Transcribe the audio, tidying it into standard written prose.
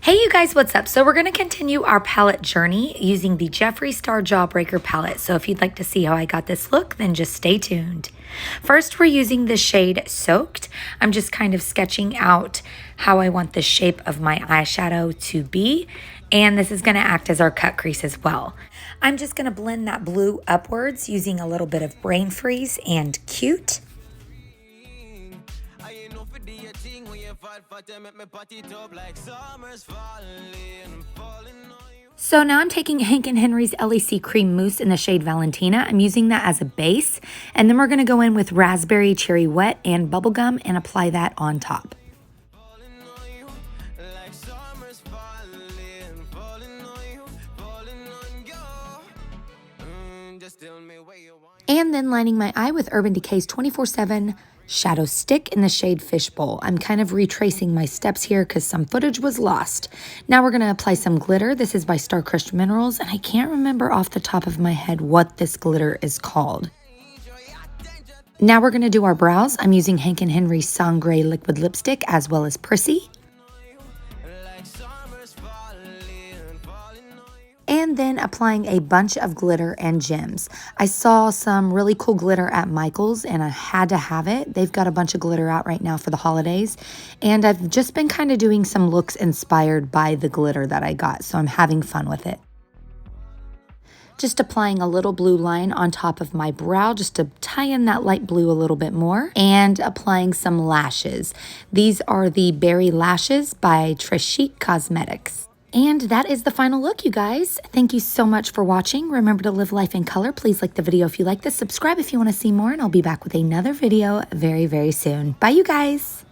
Hey you guys, what's up? So we're going to continue our palette journey using the Jeffree Star Jawbreaker palette. So if you'd like to see how I got this look, then just stay tuned. First, we're using the shade Soaked. I'm just kind of sketching out how I want the shape of my eyeshadow to be. And this is going to act as our cut crease as well. I'm just going to blend that blue upwards using a little bit of Brain Freeze and Cute. So now I'm taking Hank & Henry's LEC Cream Mousse in the shade Valentina. I'm using that as a base. And then we're going to go in with Raspberry Cherry Wet and Bubblegum and apply that on top. And then lining my eye with Urban Decay's 24/7 Shadow Stick in the shade Fishbowl. I'm kind of retracing my steps here because some footage was lost. Now we're going to apply some glitter. This is by Star Crushed Minerals, and I can't remember off the top of my head what this glitter is called. Now we're going to do our brows. I'm using Hank & Henry's Sangre Liquid Lipstick as well as Prissy. And then applying a bunch of glitter and gems. I saw some really cool glitter at Michael's and I had to have it. They've got a bunch of glitter out right now for the holidays. And I've just been kind of doing some looks inspired by the glitter that I got, so I'm having fun with it. Just applying a little blue line on top of my brow just to tie in that light blue a little bit more. And applying some lashes. These are the Berry Lashes by Trishik Cosmetics. And that is the final look, you guys. Thank you so much for watching. Remember to live life in color. Please like the video if you like this. Subscribe if you want to see more, and I'll be back with another video very, very soon. Bye, you guys.